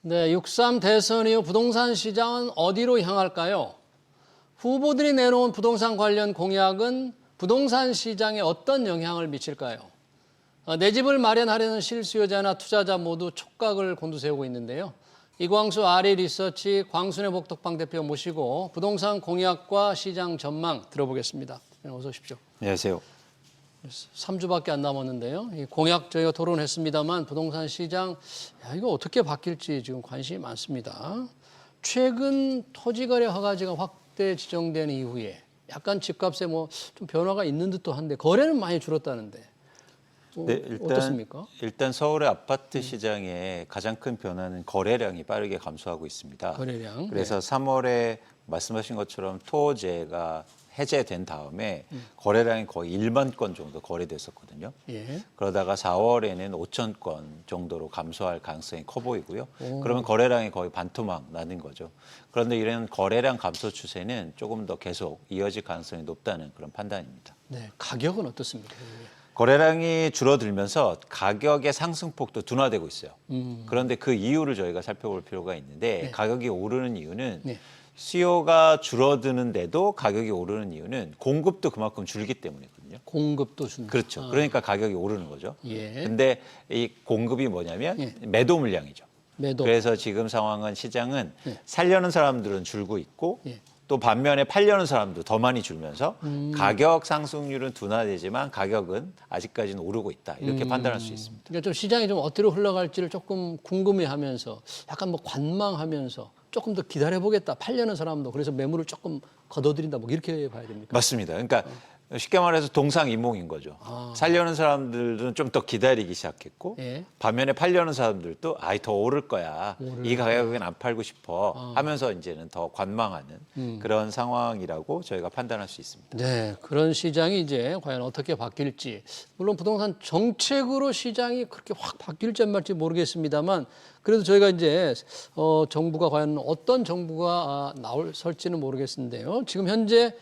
네, 6.3 대선 이후 부동산 시장은 어디로 향할까요? 후보들이 내놓은 부동산 관련 공약은 부동산 시장에 어떤 영향을 미칠까요? 내 집을 마련하려는 실수요자나 투자자 모두 촉각을 곤두세우고 있는데요. 이광수 아리리서치 광순의 복덕방 대표 모시고 부동산 공약과 시장 전망 들어보겠습니다. 어서 오십시오. 안녕하세요. 3주밖에 안 남았는데요. 이 공약 저희가 토론했습니다만 부동산 시장 이거 어떻게 바뀔지 지금 관심이 많습니다. 최근 토지거래 허가제가 확대 지정된 이후에 약간 집값에 뭐 좀 변화가 있는 듯도 한데 거래는 많이 줄었다는데 네, 어떻습니까? 일단 서울의 아파트 시장의 가장 큰 변화는 거래량이 빠르게 감소하고 있습니다. 거래량. 그래서 3월에 말씀하신 것처럼 토제가 해제된 다음에 거래량이 거의 1만 건 정도 거래됐었거든요. 예. 그러다가 4월에는 5천 건 정도로 감소할 가능성이 커 보이고요. 그러면 거래량이 거의 반토막 나는 거죠. 그런데 이런 거래량 감소 추세는 조금 더 계속 이어질 가능성이 높다는 그런 판단입니다. 네, 가격은 어떻습니까? 거래량이 줄어들면서 가격의 상승폭도 둔화되고 있어요. 그런데 그 이유를 저희가 살펴볼 필요가 있는데 네. 가격이 오르는 이유는 네. 수요가 줄어드는데도 가격이 오르는 이유는 공급도 그만큼 줄기 때문이거든요. 공급도 준다. 그렇죠. 그러니까 가격이 오르는 거죠. 예. 근데 이 공급이 뭐냐면 예. 매도 물량이죠. 매도. 그래서 지금 상황은 시장은 예. 살려는 사람들은 줄고 있고 예. 또 반면에 팔려는 사람도 더 많이 줄면서 가격 상승률은 둔화되지만 가격은 아직까지는 오르고 있다. 이렇게 판단할 수 있습니다. 그러니까 좀 시장이 좀 어디로 흘러갈지를 조금 궁금해하면서 약간 뭐 관망하면서 조금 더 기다려보겠다. 팔려는 사람도 그래서 매물을 조금 걷어들인다. 뭐 이렇게 봐야 됩니까? 맞습니다. 그러니까 쉽게 말해서 동상이몽인 거죠. 살려는 사람들은 좀 더 기다리기 시작했고 예. 반면에 팔려는 사람들도 더 오를 거야. 이 가격은 안 팔고 싶어 하면서 이제는 더 관망하는 그런 상황이라고 저희가 판단할 수 있습니다. 네, 그런 시장이 이제 과연 어떻게 바뀔지 물론 부동산 정책으로 시장이 그렇게 확 바뀔지 안 말지 모르겠습니다만 그래도 저희가 이제 정부가 과연 어떤 정부가 나올지는 모르겠는데요. 지금 현재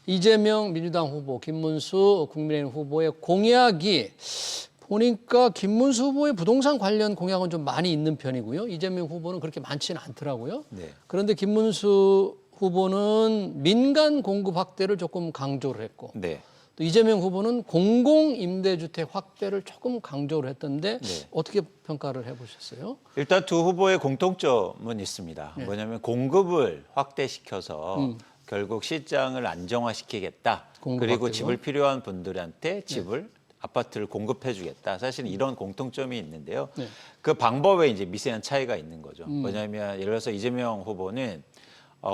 이재명 민주당 후보, 김문수 국민의힘 후보의 공약이 보니까 김문수 후보의 부동산 관련 공약은 좀 많이 있는 편이고요. 이재명 후보는 그렇게 많지는 않더라고요. 네. 그런데 김문수 후보는 민간 공급 확대를 조금 강조를 했고 네. 또 이재명 후보는 공공임대주택 확대를 조금 강조를 했던데 네. 어떻게 평가를 해보셨어요? 일단 두 후보의 공통점은 있습니다. 네. 뭐냐면 공급을 확대시켜서 결국 시장을 안정화시키겠다. 공급 그리고 확대로? 집을 필요한 분들한테 집을 아파트를 공급해주겠다. 사실 이런 공통점이 있는데요. 네. 그 방법에 이제 미세한 차이가 있는 거죠. 뭐냐면 예를 들어서 이재명 후보는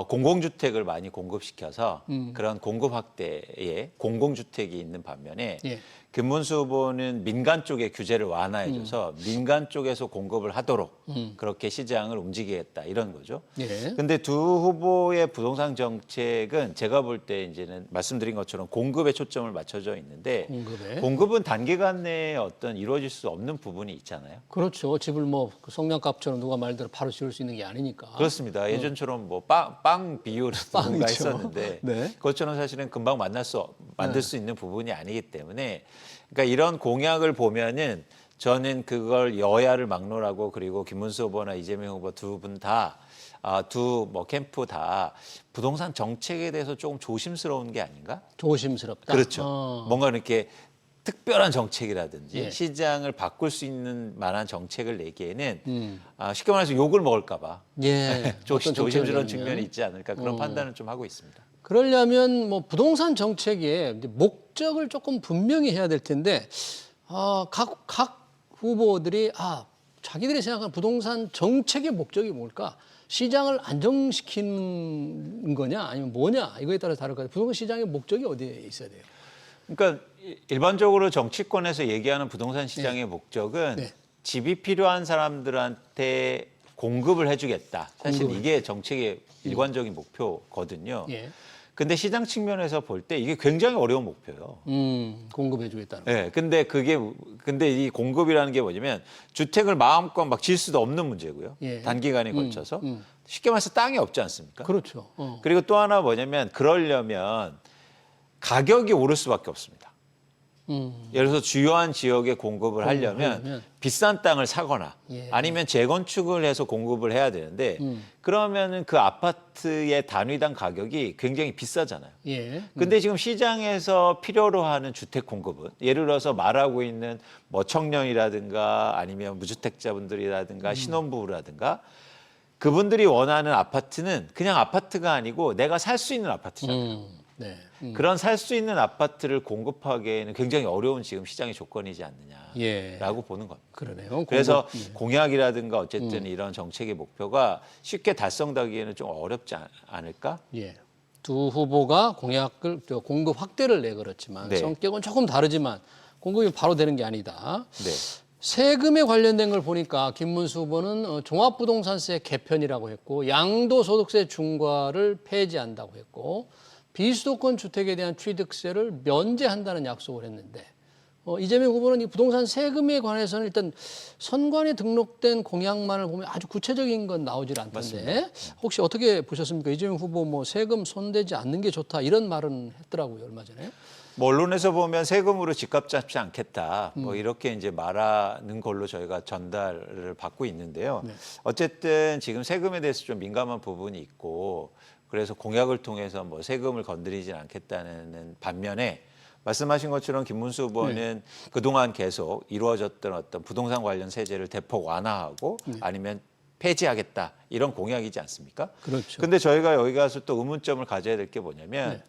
공공주택을 많이 공급시켜서 그런 공급 확대에 공공주택이 있는 반면에 예. 김문수 후보는 민간 쪽의 규제를 완화해줘서 민간 쪽에서 공급을 하도록 그렇게 시장을 움직이겠다 이런 거죠. 예. 근데 두 후보의 부동산 정책은 제가 볼 때 이제는 말씀드린 것처럼 공급에 초점을 맞춰져 있는데 공급에. 공급은 단기간 내에 어떤 이루어질 수 없는 부분이 있잖아요. 그렇죠. 집을 뭐 성냥갑처럼 누가 말대로 바로 지을 수 있는 게 아니니까. 그렇습니다. 예전처럼 뭐 빵 비율은 뭔가 빵이죠. 있었는데 네. 그것처럼 사실은 금방 만들 수 있는 부분이 아니기 때문에 그러니까 이런 공약을 보면은 저는 그걸 여야를 막론하고 그리고 김문수 후보나 이재명 후보 두 분 다 두 뭐 캠프 다 부동산 정책에 대해서 조금 조심스러운 게 아닌가? 조심스럽다. 그렇죠. 뭔가 이렇게 특별한 정책이라든지 예. 시장을 바꿀 수 있는 만한 정책을 내기에는 쉽게 말해서 욕을 먹을까 봐 예. 어떤 정책을 조심스러운 내면. 측면이 있지 않을까 그런 판단을 좀 하고 있습니다. 그러려면 뭐 부동산 정책의 이제 목적을 조금 분명히 해야 될 텐데 각 후보들이 자기들이 생각하는 부동산 정책의 목적이 뭘까? 시장을 안정시키는 거냐 아니면 뭐냐 이거에 따라 다를 것 같아요. 부동산 시장의 목적이 어디에 있어야 돼요? 그러니까 일반적으로 정치권에서 얘기하는 부동산 시장의 목적은 네. 집이 필요한 사람들한테 공급을 해주겠다. 사실 이게 정책의 일관적인 목표거든요. 예. 근데 시장 측면에서 볼 때 이게 굉장히 어려운 목표예요. 공급해주겠다는 거. 네, 근데 이 공급이라는 게 뭐냐면 주택을 마음껏 막 질 수도 없는 문제고요. 예. 단기간에 걸쳐서 쉽게 말해서 땅이 없지 않습니까? 그렇죠. 그리고 또 하나 뭐냐면 그러려면 가격이 오를 수밖에 없습니다. 예를 들어서 주요한 지역에 공급을 하려면 하려면. 비싼 땅을 사거나 예. 아니면 재건축을 해서 공급을 해야 되는데 그러면은 그 아파트의 단위당 가격이 굉장히 비싸잖아요. 예. 근데 지금 시장에서 필요로 하는 주택 공급은 예를 들어서 말하고 있는 뭐 청년이라든가 아니면 무주택자분들이라든가 신혼부부라든가 그분들이 원하는 아파트는 그냥 아파트가 아니고 내가 살 수 있는 아파트잖아요. 네. 그런 살 수 있는 아파트를 공급하기에는 굉장히 어려운 지금 시장의 조건이지 않느냐라고 예. 보는 겁니다. 그러네요. 그래서 공급. 공약이라든가 어쨌든 이런 정책의 목표가 쉽게 달성되기에는 좀 어렵지 않을까? 예. 두 후보가 공약을 공급 확대를 내걸었지만 네. 성격은 조금 다르지만 공급이 바로 되는 게 아니다. 네. 세금에 관련된 걸 보니까 김문수 후보는 종합부동산세 개편이라고 했고 양도소득세 중과를 폐지한다고 했고 비수도권 주택에 대한 취득세를 면제한다는 약속을 했는데 이재명 후보는 이 부동산 세금에 관해서는 일단 선관위 등록된 공약만을 보면 아주 구체적인 건 나오질 않던데 맞습니다. 혹시 어떻게 보셨습니까? 이재명 후보 뭐 세금 손대지 않는 게 좋다 이런 말은 했더라고요 얼마 전에. 뭐 언론에서 보면 세금으로 집값 잡지 않겠다. 뭐 이렇게 이제 말하는 걸로 저희가 전달을 받고 있는데요. 네. 어쨌든 지금 세금에 대해서 좀 민감한 부분이 있고 그래서 공약을 통해서 뭐 세금을 건드리진 않겠다는 반면에 말씀하신 것처럼 김문수 후보는 그동안 계속 이루어졌던 어떤 부동산 관련 세제를 대폭 완화하고 아니면 폐지하겠다 이런 공약이지 않습니까? 그렇죠. 근데 저희가 여기 가서 또 의문점을 가져야 될 게 뭐냐면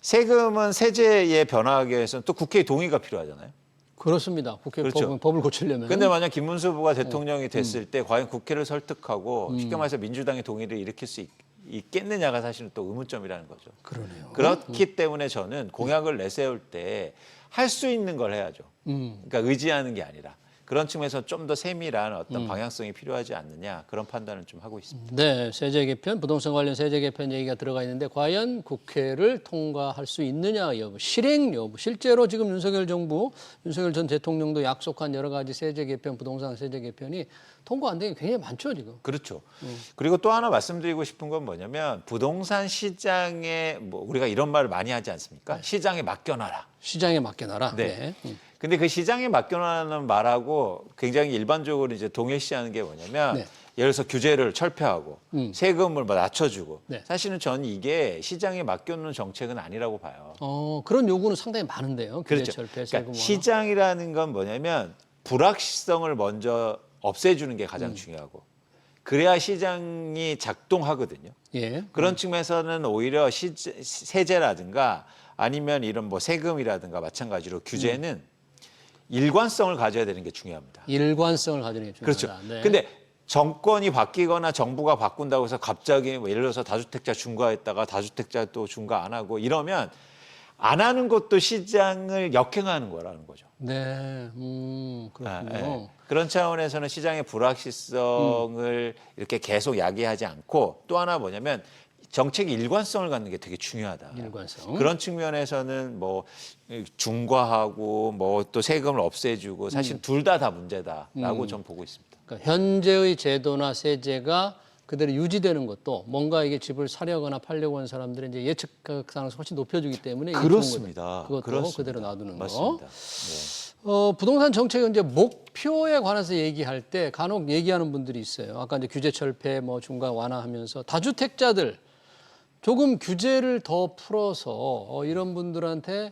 세금은 세제에 변화하기 위해서는 또 국회의 동의가 필요하잖아요. 그렇습니다. 국회 그렇죠. 법을 고치려면. 근데 만약 김문수 후보가 대통령이 됐을 때 과연 국회를 설득하고 쉽게 말해서 민주당의 동의를 일으킬 수 있겠느냐가 사실은 또 의문점이라는 거죠. 그러네요. 그렇기 때문에 저는 공약을 내세울 때 할 수 있는 걸 해야죠. 그러니까 의지하는 게 아니라 그런 측면에서 좀 더 세밀한 어떤 방향성이 필요하지 않느냐 그런 판단을 좀 하고 있습니다. 네, 세제 개편, 부동산 관련 세제 개편 얘기가 들어가 있는데 과연 국회를 통과할 수 있느냐 여부, 실행 여부. 실제로 지금 윤석열 정부, 윤석열 전 대통령도 약속한 여러 가지 세제 개편, 부동산 세제 개편이 통과 안 되는 게 굉장히 많죠 지금. 그렇죠. 그리고 또 하나 말씀드리고 싶은 건 뭐냐면 부동산 시장에 뭐 우리가 이런 말을 많이 하지 않습니까? 시장에 맡겨놔라. 시장에 맡겨놔라. 네. 근데 그 시장에 맡겨놓는 말하고 굉장히 일반적으로 이제 동일시하는 게 뭐냐면 네. 예를 들어서 규제를 철폐하고 세금을 뭐 낮춰주고 네. 사실은 저는 이게 시장에 맡겨놓는 정책은 아니라고 봐요. 그런 요구는 상당히 많은데요. 규제 그렇죠. 철폐, 세금 그러니까 완화. 시장이라는 건 뭐냐면 불확실성을 먼저 없애주는 게 가장 중요하고 그래야 시장이 작동하거든요. 예. 그런 측면에서는 오히려 세제라든가 아니면 이런 뭐 세금이라든가 마찬가지로 규제는 일관성을 가져야 되는 게 중요합니다. 일관성을 가지는 게 그렇죠. 중요하다. 네. 근데 정권이 바뀌거나 정부가 바꾼다고 해서 갑자기 뭐 예를 들어서 다주택자 중과했다가 다주택자 또 중과 안 하고 이러면 안 하는 것도 시장을 역행하는 거라는 거죠. 네, 그렇군요. 네. 그런 차원에서는 시장의 불확실성을 이렇게 계속 야기하지 않고 또 하나 뭐냐면 정책의 일관성을 갖는 게 되게 중요하다. 일관성. 그런 측면에서는 뭐 중과하고 뭐 또 세금을 없애주고 사실 둘 다 문제다라고 전 보고 있습니다. 그러니까 현재의 제도나 세제가 그대로 유지되는 것도 뭔가 이게 집을 사려거나 팔려고 하는 사람들의 이제 예측 가능성을 훨씬 높여주기 때문에 이게 좋은 그렇습니다. 거죠. 그것도 그렇습니다. 그대로 놔두는 맞습니다. 거. 네. 부동산 정책 이제 목표에 관해서 얘기할 때 간혹 얘기하는 분들이 있어요. 아까 이제 규제 철폐 뭐 중간 완화하면서 다주택자들 조금 규제를 더 풀어서 이런 분들한테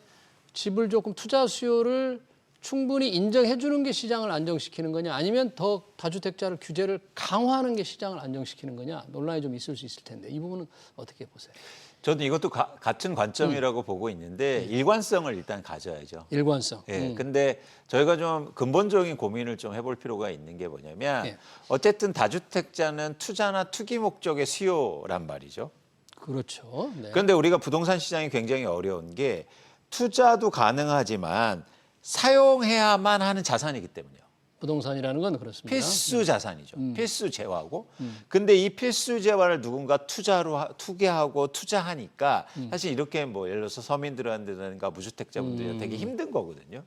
집을 조금 투자 수요를 충분히 인정해 주는 게 시장을 안정시키는 거냐 아니면 더 다주택자를 규제를 강화하는 게 시장을 안정시키는 거냐 논란이 좀 있을 수 있을 텐데 이 부분은 어떻게 보세요? 저는 이것도 같은 관점이라고 보고 있는데 일관성을 일단 가져야죠. 일관성. 예. 근데 저희가 좀 근본적인 고민을 좀 해볼 필요가 있는 게 뭐냐면 예. 어쨌든 다주택자는 투자나 투기 목적의 수요란 말이죠. 그렇죠. 네. 그런데 우리가 부동산 시장이 굉장히 어려운 게 투자도 가능하지만 사용해야만 하는 자산이기 때문이에요. 부동산이라는 건 그렇습니다. 필수 자산이죠. 필수 재화고. 근데 이 필수 재화를 누군가 투기하고 투자하니까 사실 이렇게 뭐 예를 들어서 서민들한테든가 무주택자분들이 되게 힘든 거거든요.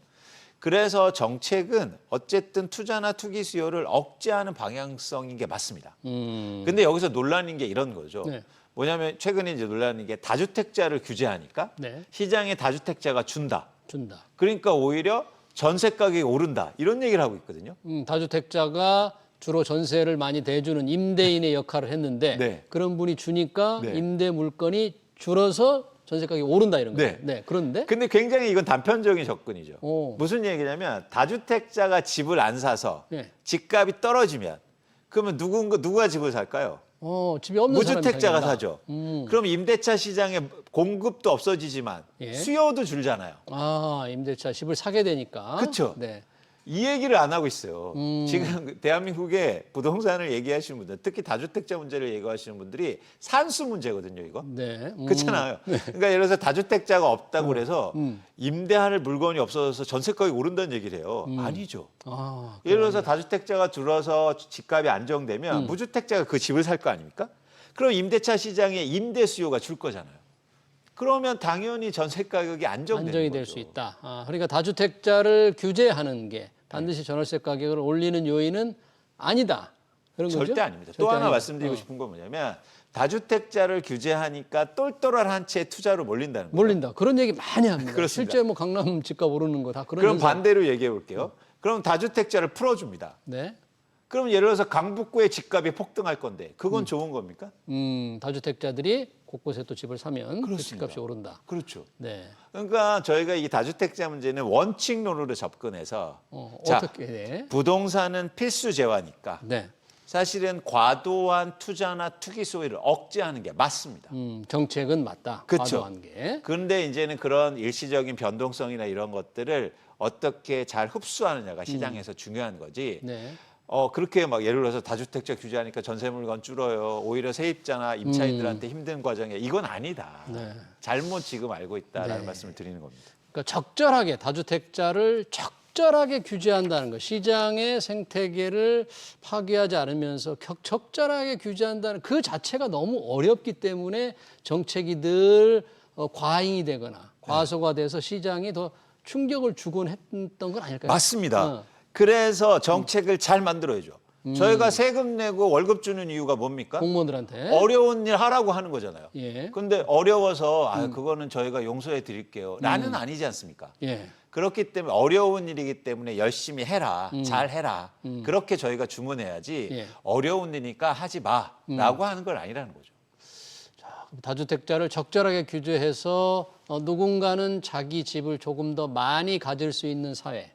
그래서 정책은 어쨌든 투자나 투기 수요를 억제하는 방향성인 게 맞습니다. 근데 여기서 논란인 게 이런 거죠. 네. 뭐냐면 최근에 이제 논란인 게 다주택자를 규제하니까 네. 시장에 다주택자가 준다. 준다. 그러니까 오히려 전세 가격이 오른다. 이런 얘기를 하고 있거든요. 다주택자가 주로 전세를 많이 대주는 임대인의 역할을 했는데 네. 그런 분이 주니까 네. 임대 물건이 줄어서 전세 가격이 오른다 이런 거예요. 네. 네. 그런데 근데 굉장히 이건 단편적인 접근이죠. 오. 무슨 얘기냐면 다주택자가 집을 안 사서 네. 집값이 떨어지면 그러면 누가 집을 살까요? 집이 없는 사람이 무주택자가 살겠다. 사죠. 그럼 임대차 시장에 공급도 없어지지만 예. 수요도 줄잖아요. 임대차 집을 사게 되니까. 그쵸. 네. 이 얘기를 안 하고 있어요. 지금 대한민국의 부동산을 얘기하시는 분들, 특히 다주택자 문제를 얘기하시는 분들이 산수 문제거든요, 이거. 네. 그렇잖아요. 그러니까 예를 들어서 다주택자가 없다고 그래서 임대할 물건이 없어져서 전세 가격이 오른다는 얘기를 해요. 아니죠. 예를 들어서 다주택자가 줄어서 집값이 안정되면 무주택자가 그 집을 살 거 아닙니까? 그럼 임대차 시장에 임대 수요가 줄 거잖아요. 그러면 당연히 전세 가격이 안정이 될 거죠. 수 있다. 그러니까 다주택자를 규제하는 게 반드시 전월세 가격을 올리는 요인은 아니다. 그런 거죠? 절대 아닙니다. 절대 또 하나 아니다. 말씀드리고 싶은 건 뭐냐면 다주택자를 규제하니까 똘똘한 채 투자로 몰린다는 거예요. 몰린다. 그런 얘기 많이 합니다. 그렇습니다. 실제 뭐 강남 집값 오르는 거 다 그런 그럼 현상. 반대로 얘기해 볼게요. 그럼 다주택자를 풀어줍니다. 네. 그럼 예를 들어서 강북구의 집값이 폭등할 건데 그건 좋은 겁니까? 다주택자들이 곳곳에 또 집을 사면 그 그렇습니다. 집값이 오른다. 그렇죠. 네. 그러니까 저희가 이 다주택자 문제는 원칙론으로 접근해서 자, 어떻게 네. 부동산은 필수 재화니까 네. 사실은 과도한 투자나 투기 소비를 억제하는 게 맞습니다. 정책은 맞다. 그쵸. 과도한 게. 그런데 이제는 그런 일시적인 변동성이나 이런 것들을 어떻게 잘 흡수하느냐가 시장에서 중요한 거지. 네. 그렇게 막 예를 들어서 다주택자 규제하니까 전세 물건 줄어요. 오히려 세입자나 임차인들한테 힘든 과정에 이건 아니다. 네. 잘못 지금 알고 있다라는 네. 말씀을 드리는 겁니다. 그러니까 적절하게 다주택자를 적절하게 규제한다는 것, 시장의 생태계를 파괴하지 않으면서 적절하게 규제한다는 그 자체가 너무 어렵기 때문에 정책이 늘 과잉이 되거나 과소화돼서 시장이 더 충격을 주곤 했던 건 아닐까요? 맞습니다. 그래서 정책을 잘 만들어야죠. 저희가 세금 내고 월급 주는 이유가 뭡니까? 공무원들한테. 어려운 일 하라고 하는 거잖아요. 예. 근데 어려워서 그거는 저희가 용서해 드릴게요. 라는 아니지 않습니까? 예. 그렇기 때문에 어려운 일이기 때문에 열심히 해라, 잘 해라. 그렇게 저희가 주문해야지 예. 어려운 일이니까 하지 마라고 하는 건 아니라는 거죠. 다주택자를 적절하게 규제해서 누군가는 자기 집을 조금 더 많이 가질 수 있는 사회.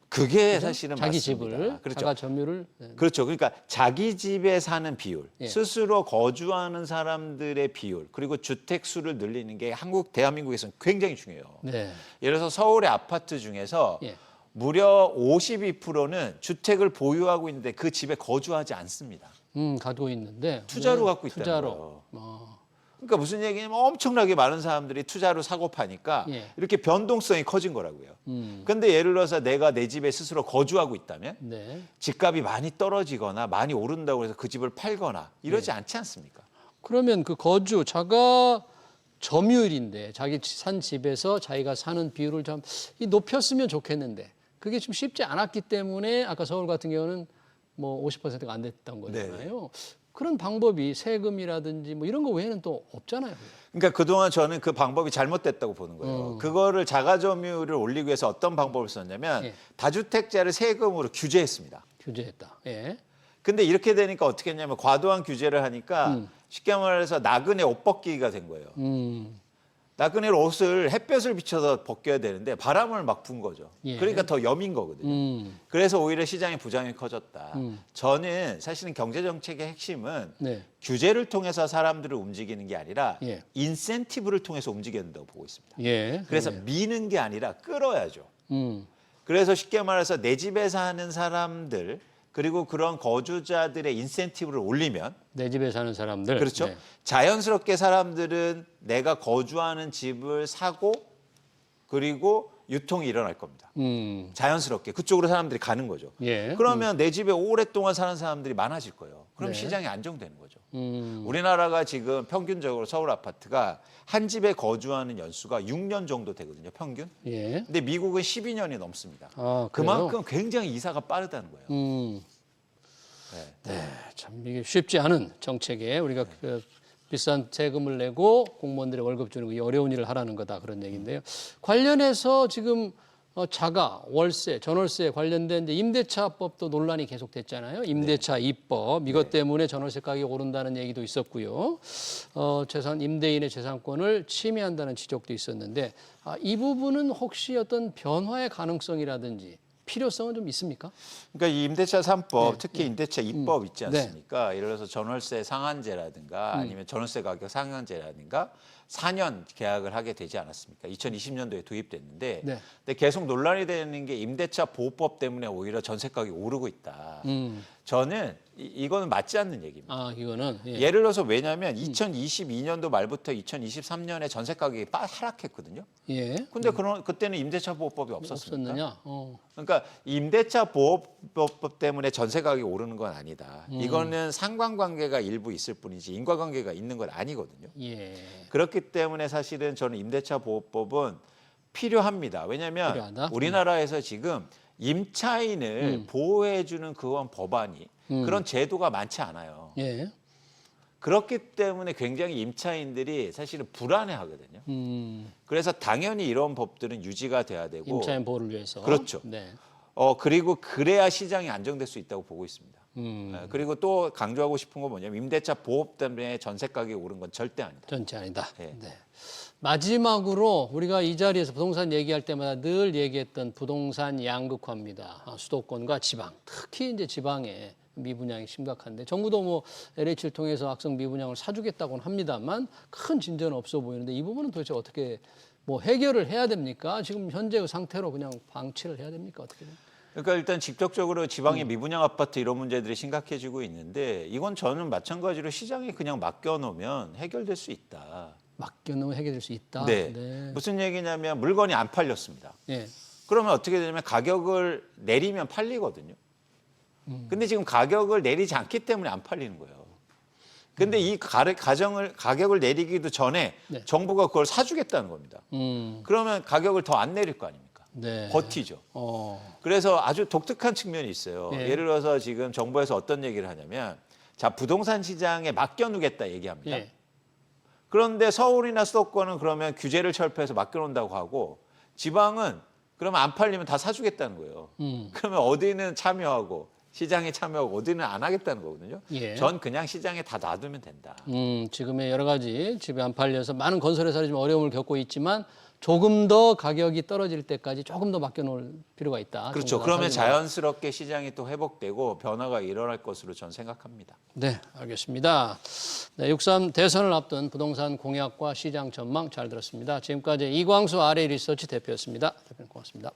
그게 사실은 자기 맞습니다. 집을 그렇죠. 자가 점유를. 네. 그렇죠. 그러니까 자기 집에 사는 비율, 예. 스스로 거주하는 사람들의 비율, 그리고 주택 수를 늘리는 게 대한민국에서는 굉장히 중요해요. 네. 예를 들어서 서울의 아파트 중에서 예. 무려 52%는 주택을 보유하고 있는데 그 집에 거주하지 않습니다. 가지고 있는데 투자로 네, 갖고 있다는 투자로. 거예요. 그러니까 무슨 얘기냐면 엄청나게 많은 사람들이 투자로 사고 파니까 예. 이렇게 변동성이 커진 거라고요. 그런데 예를 들어서 내가 내 집에 스스로 거주하고 있다면 네. 집값이 많이 떨어지거나 많이 오른다고 해서 그 집을 팔거나 이러지 않지 않습니까? 그러면 그 거주 자가 점유율인데 자기 산 집에서 자기가 사는 비율을 좀 높였으면 좋겠는데 그게 좀 쉽지 않았기 때문에 아까 서울 같은 경우는 뭐 50%가 안 됐던 거잖아요. 그런 방법이 세금이라든지 뭐 이런 거 외에는 또 없잖아요. 그러니까 그동안 저는 그 방법이 잘못됐다고 보는 거예요. 그거를 자가점유율을 올리기 위해서 어떤 방법을 썼냐면 예. 다주택자를 세금으로 규제했습니다. 규제했다. 예. 근데 이렇게 되니까 어떻게 했냐면 과도한 규제를 하니까 쉽게 말해서 나그네 옷 벗기기가 된 거예요. 나그네 옷을 햇볕을 비춰서 벗겨야 되는데 바람을 막 분 거죠. 예. 그러니까 더 여민 거거든요. 그래서 오히려 시장의 부장이 커졌다. 저는 사실은 경제정책의 핵심은 네. 규제를 통해서 사람들을 움직이는 게 아니라 예. 인센티브를 통해서 움직여야 된다고 보고 있습니다. 예. 그래서 미는 게 아니라 끌어야죠. 음. 그래서 쉽게 말해서 내 집에 사는 사람들 그리고 그런 거주자들의 인센티브를 올리면 내 집에 사는 사람들. 그렇죠. 네. 자연스럽게 사람들은 내가 거주하는 집을 사고 그리고 유통이 일어날 겁니다. 자연스럽게 그쪽으로 사람들이 가는 거죠. 예. 그러면 내 집에 오랫동안 사는 사람들이 많아질 거예요. 그럼 네. 시장이 안정되는 거죠. 우리나라가 지금 평균적으로 서울 아파트가 한 집에 거주하는 연수가 6년 정도 되거든요. 평균. 예. 근데 미국은 12년이 넘습니다. 아, 그래요? 그만큼 굉장히 이사가 빠르다는 거예요. 네, 참 이게 쉽지 않은 정책에 우리가 그 비싼 세금을 내고 공무원들의 월급 주는 이 어려운 일을 하라는 거다 그런 얘기인데요. 관련해서 지금 자가, 월세, 전월세 관련된 이제 임대차법도 논란이 계속됐잖아요. 임대차 입법 이것 때문에 전월세 가격이 오른다는 얘기도 있었고요. 임대인의 재산권을 침해한다는 지적도 있었는데 이 부분은 혹시 어떤 변화의 가능성이라든지 필요성은 좀 있습니까? 그러니까 이 임대차 3법, 특히 임대차 입법 있지 네. 않습니까? 예를 들어서 전월세 상한제라든가 아니면 전월세 가격 상한제라든가 4년 계약을 하게 되지 않았습니까? 2020년도에 도입됐는데 네. 근데 계속 논란이 되는 게 임대차 보호법 때문에 오히려 전세 가격이 오르고 있다. 저는 이거는 맞지 않는 얘기입니다. 아, 이거는 예. 예를 들어서 왜냐하면 2022년도 말부터 2023년에 전세 가격이 하락했거든요. 예. 근데 그때는 임대차 보호법이 없었습니까? 없었느냐? 그러니까 임대차 보호법 때문에 전세 가격이 오르는 건 아니다. 이거는 상관관계가 일부 있을 뿐이지 인과관계가 있는 건 아니거든요. 예. 그렇기 때문에 사실은 저는 임대차 보호법은 필요합니다. 왜냐하면 필요하다? 우리나라에서 지금 임차인을 보호해주는 그런 법안이 그런 제도가 많지 않아요. 예. 그렇기 때문에 굉장히 임차인들이 사실은 불안해하거든요. 그래서 당연히 이런 법들은 유지가 돼야 되고 임차인 보호를 위해서. 그렇죠. 네. 그리고 그래야 시장이 안정될 수 있다고 보고 있습니다. 그리고 또 강조하고 싶은 건 뭐냐면 임대차 보호법 때문에 전세 가격이 오른 건 절대 아니다. 전체 아니다. 네. 네. 마지막으로 우리가 이 자리에서 부동산 얘기할 때마다 늘 얘기했던 부동산 양극화입니다. 수도권과 지방, 특히 이제 지방에 미분양이 심각한데 정부도 뭐 LH를 통해서 악성 미분양을 사주겠다고는 합니다만 큰 진전은 없어 보이는데 이 부분은 도대체 어떻게 뭐 해결을 해야 됩니까? 지금 현재의 상태로 그냥 방치를 해야 됩니까? 어떻게 됩니까? 그러니까 일단 직접적으로 지방의 미분양 아파트 이런 문제들이 심각해지고 있는데 이건 저는 마찬가지로 시장에 그냥 맡겨놓으면 해결될 수 있다. 맡겨놓으면 해결될 수 있다. 네. 네. 무슨 얘기냐면 물건이 안 팔렸습니다. 예. 그러면 어떻게 되냐면 가격을 내리면 팔리거든요. 근데 지금 가격을 내리지 않기 때문에 안 팔리는 거예요. 근데 이 가격을 내리기도 전에 네. 정부가 그걸 사주겠다는 겁니다. 그러면 가격을 더 안 내릴 거 아닙니까? 네. 버티죠. 그래서 아주 독특한 측면이 있어요. 예. 예를 들어서 지금 정부에서 어떤 얘기를 하냐면 자 부동산 시장에 맡겨놓겠다 얘기합니다. 예. 그런데 서울이나 수도권은 그러면 규제를 철폐해서 맡겨놓는다고 하고 지방은 그러면 안 팔리면 다 사주겠다는 거예요. 그러면 어디는 참여하고 시장에 참여하고 어디는 안 하겠다는 거거든요. 예. 전 그냥 시장에 다 놔두면 된다. 지금의 여러 가지 집이 안 팔려서 많은 건설회사들이 좀 어려움을 겪고 있지만 조금 더 가격이 떨어질 때까지 조금 더 맡겨놓을 필요가 있다. 그렇죠. 정부가 그러면 사실은. 자연스럽게 시장이 또 회복되고 변화가 일어날 것으로 저는 생각합니다. 네, 알겠습니다. 네, 6.3 대선을 앞둔 부동산 공약과 시장 전망 잘 들었습니다. 지금까지 이광수 RA 리서치 대표였습니다. 대표님 고맙습니다.